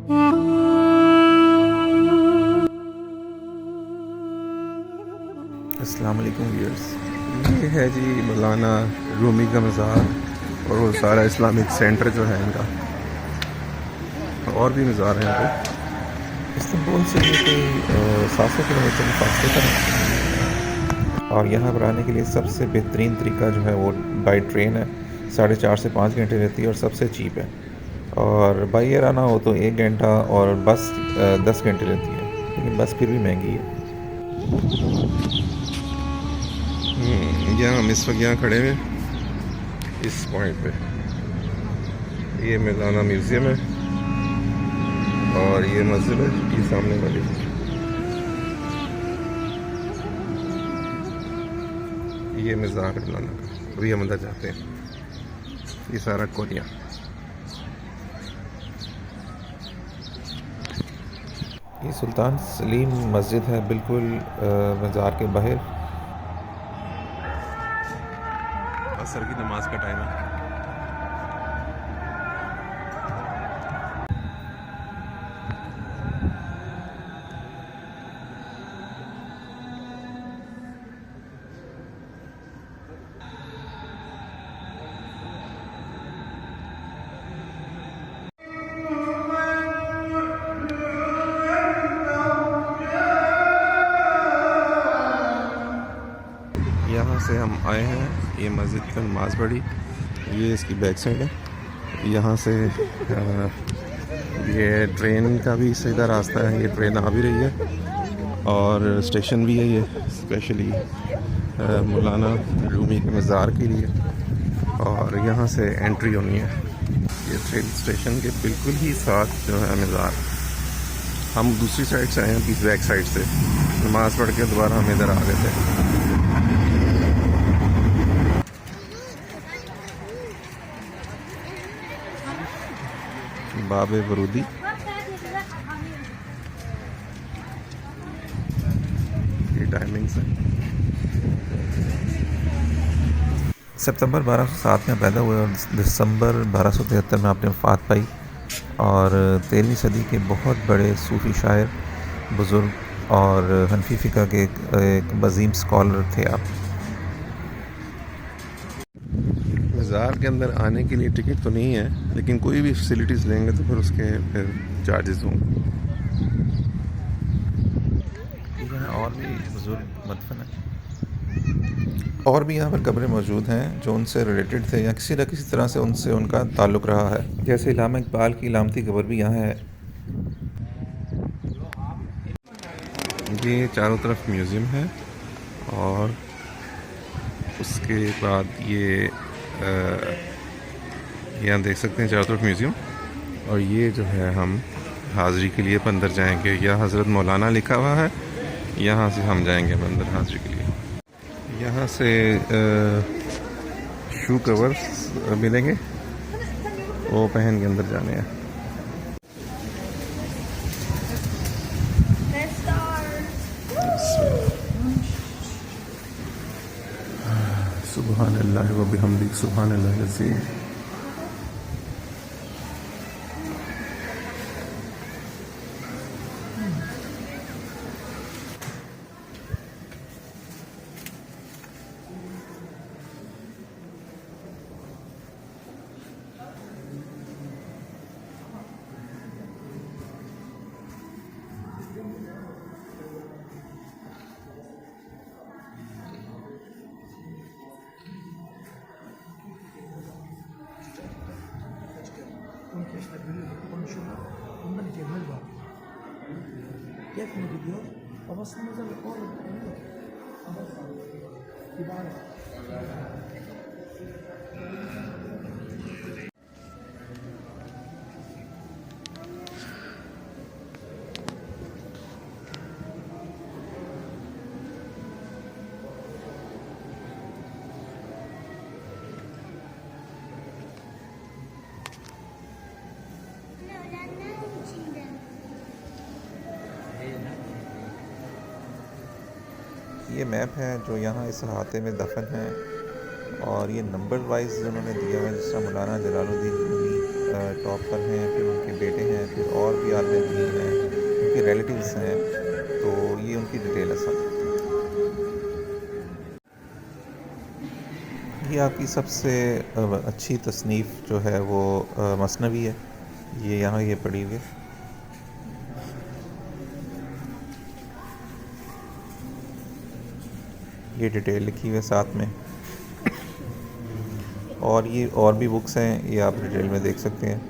अस्सलाम वालेकुम व्यूअर्स। ये है जी मौलाना रूमी का मज़ार और वो सारा इस्लामिक सेंटर जो है इनका। और भी मज़ार हैं यहाँ पे। इस्तांबुल से ये कोई 700 किलोमीटर के फासले पर है और यहाँ पर आने के लिए सबसे बेहतरीन तरीका जो है वो बाई ट्रेन है। 4.5 से 5 घंटे रहती है और सबसे चीप है। और बाई एयर आना हो तो 1 घंटा और बस 10 घंटे रहती है, लेकिन बस फिर भी महंगी है। यहाँ हम इस वक्त यहाँ खड़े हैं इस पॉइंट पे। ये मौलाना म्यूज़ियम है और ये मस्जिद है ये सामने वाली। ये मज़ार मौलाना का, अभी हम अंदर जाते हैं। ये सारा कोरिया। ये सुल्तान सलीम मस्जिद है बिल्कुल मज़ार के बाहर। असर की नमाज का टाइम है। यहाँ से हम आए हैं, ये मस्जिद का नमाज पढ़ी। ये इसकी बैक साइड है। यहाँ से ये ट्रेन का भी सीधा रास्ता है। ये ट्रेन आ भी रही है और स्टेशन भी है ये स्पेशली मौलाना रूमी के मज़ार के लिए। और यहाँ से एंट्री होनी है। ये ट्रेन स्टेशन के बिल्कुल ही साथ जो है मज़ार। हम दूसरी साइड से आए हैं, बीच बैक साइड से नमाज़ पढ़ के दोबारा हम इधर आ गए थे। बाबे बरूदी। ये टाइमिंग्स है। सितंबर 1207 में पैदा हुए और दिसंबर 1273 में आपने वफ़ात पाई। और 13वीं सदी के बहुत बड़े सूफ़ी शायर, बुज़ुर्ग और हनफी फ़िक़्ह के एक वज़ीम स्कॉलर थे आप। मज़ार के अंदर आने के लिए टिकट तो नहीं है, लेकिन कोई भी फैसिलिटीज़ लेंगे तो फिर उसके फिर चार्जेस होंगे। यहाँ और भी बुज़ुर्ग मदफन है और भी यहाँ पर कब्रें मौजूद हैं जो उनसे रिलेटेड थे या किसी न किसी तरह से उनसे उनका ताल्लुक़ रहा है। जैसे इलामा इकबाल की इलामती कब्र भी यहाँ है। ये चारों तरफ म्यूज़ियम है और उसके बाद ये यहाँ देख सकते हैं चारों तरफ म्यूज़ियम। और ये जो है हम हाज़री के लिए अंदर जाएंगे। यहाँ हज़रत मौलाना लिखा हुआ है, यहाँ से हम जाएंगे अंदर हाज़री के लिए। यहाँ से शू कवर्स मिलेंगे, वो पहन के अंदर जाने हैं। सुभान अल्लाह व बिहम्दिही सुभान अल्लाहिल अज़ीम। Gençler böyle konuşuyorlar. Bundan Cemal var. Yakın gidiyor. Babasının mezarı orada. İbaret. ये मैप है जो यहाँ इस अहाते में दफन है और ये नंबर वाइज उन्होंने दिया हुआ है। जिस तरह मौलाना जलालुद्दीन रूमी टॉप पर हैं, फिर उनके बेटे हैं, फिर और भी आला रिलेटिव्स हैं, तो ये उनकी डिटेल है सब। ये आपकी सबसे अच्छी तसनीफ़ जो है वो मसनवी है, ये यहाँ ये पड़ी हुई है। ये डिटेल लिखी हुई है साथ में, और ये और भी बुक्स हैं, ये आप डिटेल में देख सकते हैं।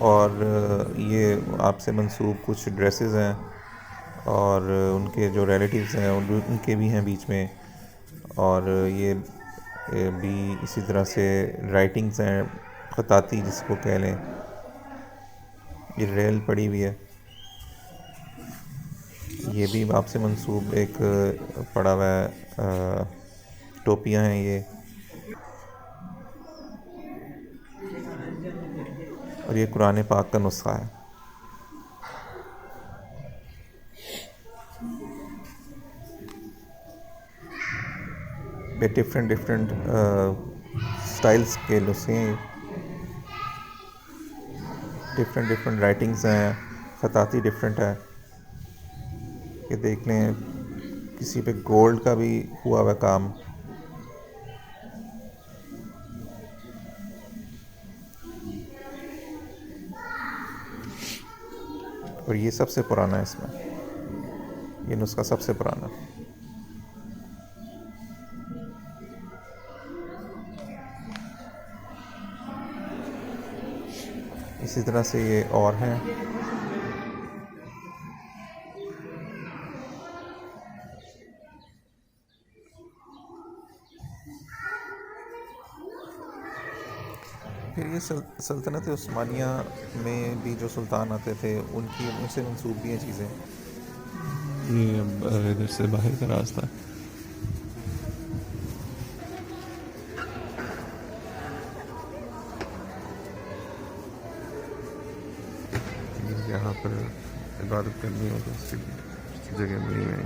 और ये आपसे मंसूब कुछ ड्रेसेस हैं, और उनके जो रिलेटिव्स हैं उनके भी हैं बीच में। और ये भी इसी तरह से राइटिंग्स हैं, ख़ताती जिसको कह लें, ये रेल पड़ी हुई है। ये भी आपसे मंसूब एक पड़ा हुआ है, टोपियाँ हैं ये, और ये कुरान पाक का नुस्खा है। ये डिफरेंट स्टाइल्स के नुस्खे हैं, डिफरेंट राइटिंग्स हैं, ख़ताती डिफरेंट है। ये देख लें, किसी पे गोल्ड का भी हुआ हुआ काम। और ये सबसे पुराना है इसमें, ये नुस्खा सबसे पुराना। इसी तरह से ये और हैं। फिर ये सल्तनत उस्मानिया में भी जो सुल्तान आते थे उनसे मंसूब भी हैं चीज़ें। ये अब इधर से बाहर का रास्ता है। यहाँ पर इबादत करनी हो तो उसकी जगह मिली है।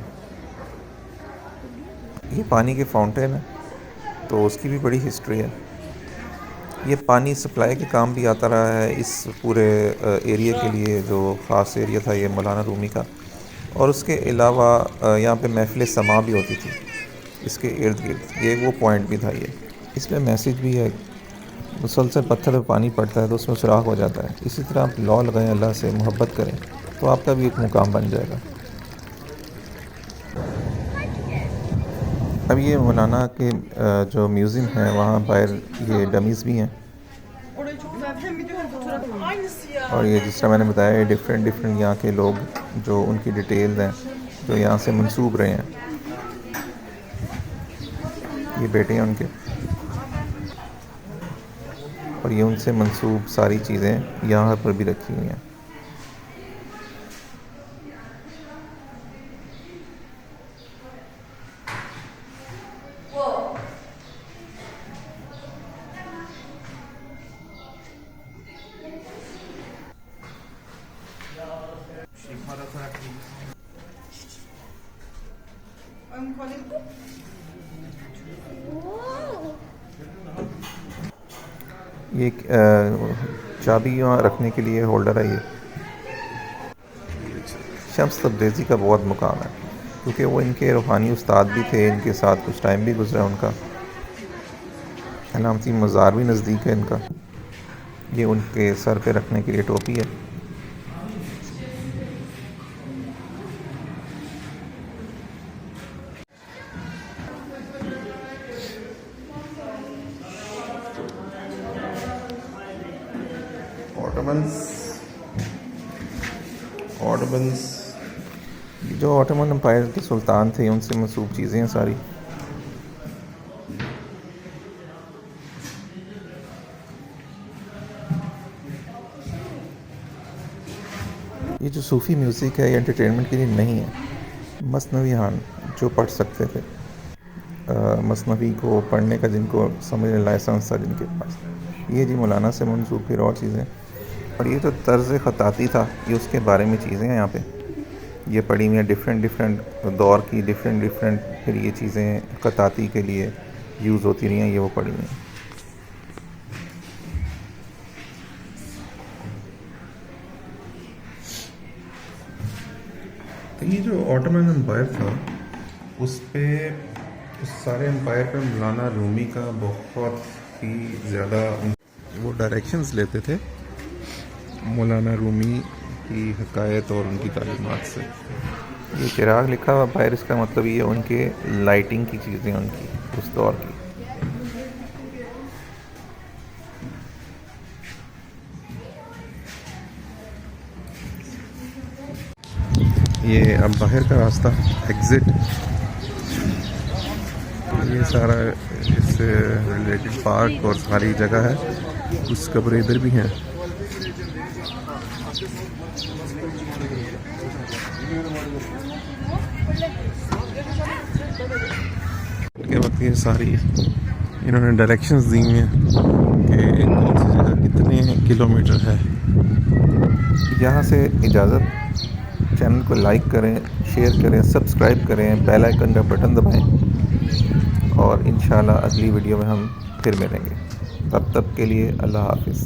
ये पानी के फाउंटेन है, तो उसकी भी बड़ी हिस्ट्री है। ये पानी सप्लाई के काम भी आता रहा है इस पूरे एरिया के लिए, जो ख़ास एरिया था ये मौलाना रूमी का। और उसके अलावा यहाँ पे महफ़िल समा भी होती थी इसके इर्द गिर्द, ये वो पॉइंट भी था। ये इसमें मैसेज भी है, मुसलसल पत्थर पर पानी पड़ता है तो उसमें सुराख हो जाता है। इसी तरह आप लॉ लगाएं, अल्लाह से मोहब्बत करें, तो आपका भी एक मुकाम बन जाएगा। अब ये मौलाना के जो म्यूज़ियम है वहाँ बाहर ये डमीज़ भी हैं, और ये जिस तरह मैंने बताया डिफरेंट यहाँ के लोग जो उनकी डिटेल्स हैं जो यहाँ से मंसूब रहे हैं। ये बेटे हैं उनके, और ये उनसे मंसूब सारी चीज़ें यहाँ पर भी रखी हुई हैं। ये चाबी यहाँ रखने के लिए होल्डर है। ये शम्स तब्रेज़ी का बहुत मुकाम है, क्योंकि वो इनके रूहानी उस्ताद भी थे, इनके साथ कुछ टाइम भी गुजरा उनका। अलामती मज़ार भी नज़दीक है इनका। ये उनके सर पे रखने के लिए टोपी है। ऑटोमन्स जो ऑटोमन एम्पायर के सुल्तान थे उनसे मंसूब चीज़ें हैं सारी। ये जो सूफ़ी म्यूज़िक है ये एंटरटेनमेंट के लिए नहीं है। मसनवी खान जो पढ़ सकते थे, मसनवी को पढ़ने का जिनको समझने लाइसेंस था जिनके पास, ये जी मौलाना से मंसूब फिर और चीज़ें। और ये जो तर्ज़ ख़ताती था ये उसके बारे में चीज़ें हैं यहाँ पे, ये पड़ी हुई हैं डिफरेंट दौर की, डिफरेंट फिर ये चीज़ें ख़ताती के लिए यूज़ होती रही हैं, ये वो पड़ी हुई हैं। ये जो ऑटोमन एम्पायर था उस पे उस सारे एम्पायर पे मौलाना रूमी का बहुत ही ज़्यादा वो डायरेक्शंस लेते थे मौलाना रूमी की हकायत और उनकी तालीमात से। ये चिराग लिखा हुआ बाहर, इसका मतलब ये उनके लाइटिंग की चीज़ें उनकी उस दौर की। ये अब बाहर का रास्ता एग्ज़िट, ये सारा इससे रिलेटेड पार्क और सारी जगह है, कुछ कब्रें इधर भी हैं। के वक्त ये सारी इन्होंने डायरेक्शंस दी हुई हैं कि कौन सी जगह कितने किलोमीटर है। यहाँ से इजाज़त। चैनल को लाइक करें, शेयर करें, सब्सक्राइब करें, बेल आइकन का बटन दबाएं और इंशाल्लाह अगली वीडियो में हम फिर मिलेंगे। तब तक के लिए अल्लाह हाफिज़।